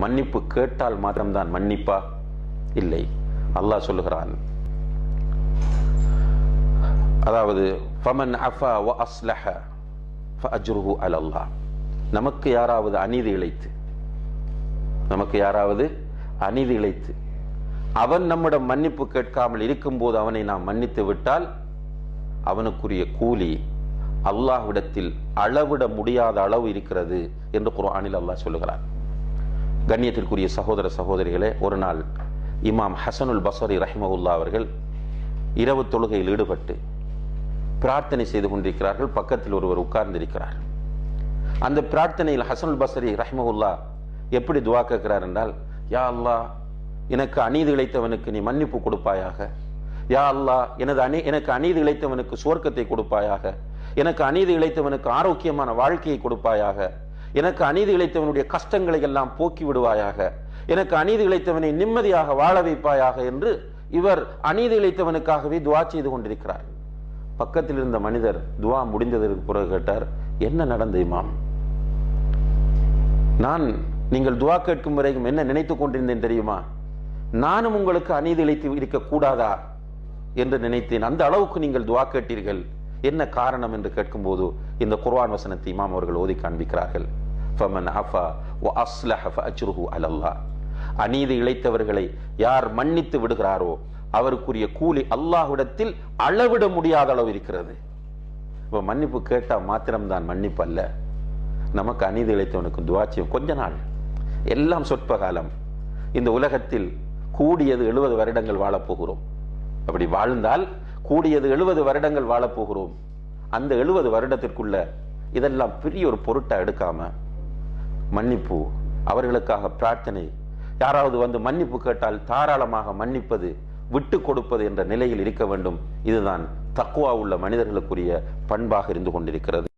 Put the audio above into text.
மன்னிப்பு கேட்டால் மாத்திரம்தான் மன்னிப்பா? இல்லை. அல்லாஹ் சொல்லுகிறான், அதாவது ஃபமன் அஃபா வ அஸ்லஹ ஃபஅஜ்ருஹு அலல்லாஹ். நமக்கு யாராவது அநீதி இழைத்து அவன் நம்மிடம் மன்னிப்பு கேட்காமல் இருக்கும்போது அவனை நாம் மன்னித்து விட்டால் அவனுக்குரிய கூலி அல்லாஹ்விடத்தில் அளவிட முடியாத அளவு இருக்கிறது என்று குர்ஆனில் அல்லாஹ் சொல்லுகிறார். கண்ணியத்திற்குரிய சகோதர சகோதரிகளே, ஒரு நாள் இமாம் ஹசனுல் பஸ்ரி ரஹிமஹுல்லாஹ் அவர்கள் இரவு தொழுகையில் ஈடுபட்டு பிரார்த்தனை செய்து கொண்டிருக்கிறார்கள். பக்கத்தில் ஒருவர் உட்கார்ந்திருக்கிறார். அந்த பிரார்த்தனையில் ஹசனுல் பஸ்ரி ரஹிமஹுல்லாஹ் எப்படி துஆ கேட்கிறார் என்றால், யா அல்லாஹ், எனக்கு அநீதி இழைத்தவனுக்கு நீ மன்னிப்பு கொடுப்பாயாக. யா அல்லாஹ், எனக்கு அநீதி இழைத்தவனுக்கு சுவர்க்கத்தை கொடுப்பாயாக. எனக்கு அநீதி இழைத்தவனுக்கு ஆரோக்கியமான வாழ்க்கையை கொடுப்பாயாக. எனக்கு அநீதி இழைத்தவனுடைய கஷ்டங்களை எல்லாம் போக்கி விடுவாயாக. எனக்கு அநீதி இழைத்தவனை நிம்மதியாக வாழ வைப்பாயாக என்று இவர் அநீதி இழைத்தவனுக்காகவே துஆ செய்து கொண்டிருக்கிறார். பக்கத்தில் இருந்த மனிதர் துஆ முடிந்ததற்கு பிறகு கேட்டார், என்ன நடந்த இமாம்? நான் நீங்கள் துஆ கேட்கும் வரைக்கும் என்ன நினைத்துக் கொண்டிருந்தேன் தெரியுமா? நானும் உங்களுக்கு அநீதி இழைத்து இருக்க கூடாதா என்று நினைத்தேன். அந்த அளவுக்கு நீங்கள் துஆ கேட்டீர்கள். என்ன காரணம் என்று கேட்கும்போது இந்த குர்ஆன் வசனத்தை இமாம் அவர்கள் ஓதி காண்பிக்கிறார்கள். ஃபமன் அஃபா வ அஸ்லஹ ஃபஅஜ்ருஹு அலல்லாஹ். அநீதி இழைத்தவர்களை யார் மன்னித்து விடுகிறாரோ அவருக்குரிய கூலி அல்லாஹ்விடத்தில் அளவிட முடியாத அளவு இருக்கிறது. இப்போ மன்னிப்பு கேட்டால் மாத்திரம்தான் மன்னிப்பு அல்ல. நமக்கு அநீதி இழைத்தவனுக்கு துஆ செய்யும். கொஞ்ச நாள், எல்லாம் சொற்ப காலம். இந்த உலகத்தில் கூடியது 70 வருடங்கள் வாழப்போகிறோம். அப்படி வாழ்ந்தால் கூடியது 70 வருடங்கள் வாழப்போகிறோம். அந்த 70 வருடத்திற்குள்ள இதெல்லாம் பெரிய ஒரு பொருட்டா எடுக்காம மன்னிப்பு, அவர்களுக்காக பிரார்த்தனை, யாராவது வந்து மன்னிப்பு கேட்டால் தாராளமாக மன்னிப்பது, விட்டு கொடுப்பது என்ற நிலையில் இருக்க வேண்டும். இதுதான் தக்வா உள்ள மனிதர்களுக்குரிய பண்பாக இருந்து கொண்டிருக்கிறது.